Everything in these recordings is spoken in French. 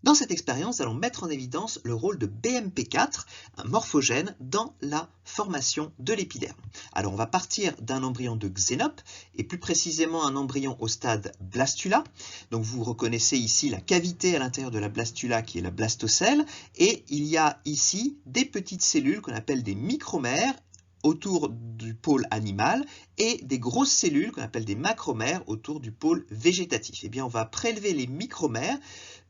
Dans cette expérience, nous allons mettre en évidence le rôle de BMP4, un morphogène, dans la formation de l'épiderme. Alors on va partir d'un embryon de Xénope, et plus précisément un embryon au stade blastula. Donc vous reconnaissez ici la cavité à l'intérieur de la blastula qui est la blastocèle, et il y a ici des petites cellules qu'on appelle des micromères autour du pôle animal et des grosses cellules qu'on appelle des macromères autour du pôle végétatif. Eh bien, on va prélever les micromères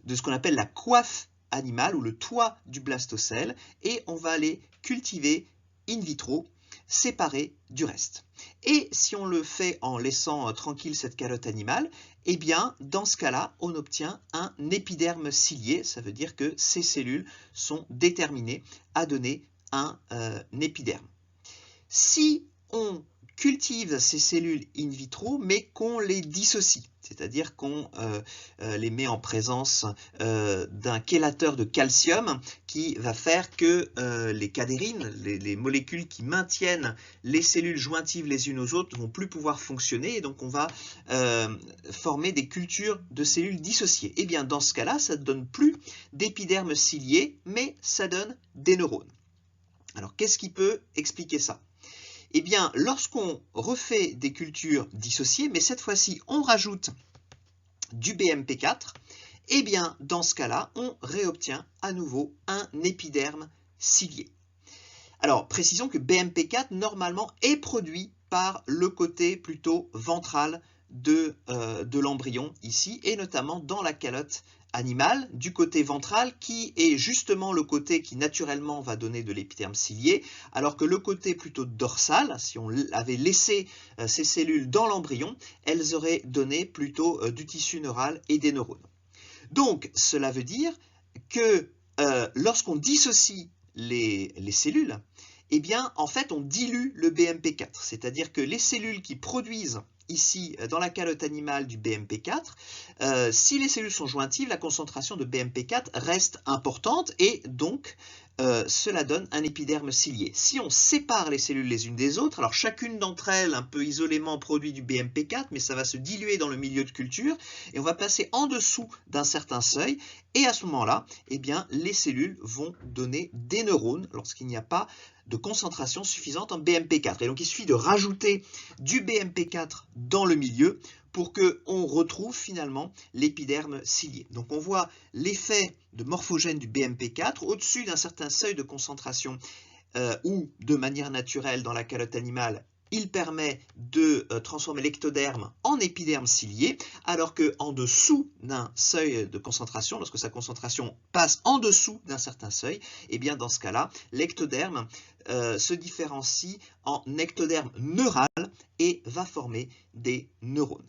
de ce qu'on appelle la coiffe animale ou le toit du blastocèle et on va les cultiver in vitro, séparés du reste. Et si on le fait en laissant tranquille cette calotte animale, eh bien, dans ce cas-là, on obtient un épiderme cilié. Ça veut dire que ces cellules sont déterminées à donner un épiderme. Si on cultive ces cellules in vitro, mais qu'on les dissocie, c'est-à-dire qu'on les met en présence d'un chélateur de calcium qui va faire que les cadérines, les molécules qui maintiennent les cellules jointives les unes aux autres, ne vont plus pouvoir fonctionner, et donc on va former des cultures de cellules dissociées. Et bien dans ce cas-là, ça ne donne plus d'épiderme cilié, mais ça donne des neurones. Alors qu'est-ce qui peut expliquer ça ? Eh bien, lorsqu'on refait des cultures dissociées, mais cette fois-ci on rajoute du BMP4, eh bien, dans ce cas-là, on réobtient à nouveau un épiderme cilié. Alors, précisons que BMP4, normalement, est produit par le côté plutôt ventral de l'embryon ici, et notamment dans la calotte animale du côté ventral qui est justement le côté qui naturellement va donner de l'épiderme cilié, alors que le côté plutôt dorsal, si on avait laissé ces cellules dans l'embryon, elles auraient donné plutôt du tissu neural et des neurones. Donc cela veut dire que lorsqu'on dissocie les cellules, eh bien en fait on dilue le BMP4, c'est-à-dire que les cellules qui produisent ici dans la calotte animale du BMP4, si les cellules sont jointives, la concentration de BMP4 reste importante et donc cela donne un épiderme cilié. Si on sépare les cellules les unes des autres, alors chacune d'entre elles un peu isolément produit du BMP4, mais ça va se diluer dans le milieu de culture et on va passer en dessous d'un certain seuil, et à ce moment-là, eh bien, les cellules vont donner des neurones lorsqu'il n'y a pas de concentration suffisante en BMP4. Et donc il suffit de rajouter du BMP4 dans le milieu pour qu'on retrouve finalement l'épiderme cilié. Donc on voit l'effet de morphogène du BMP4 au-dessus d'un certain seuil de concentration ou de manière naturelle dans la calotte animale. Il permet de transformer l'ectoderme en épiderme cilié, alors qu'en dessous d'un seuil de concentration, lorsque sa concentration passe en dessous d'un certain seuil, et bien dans ce cas-là, l'ectoderme se différencie en ectoderme neural et va former des neurones.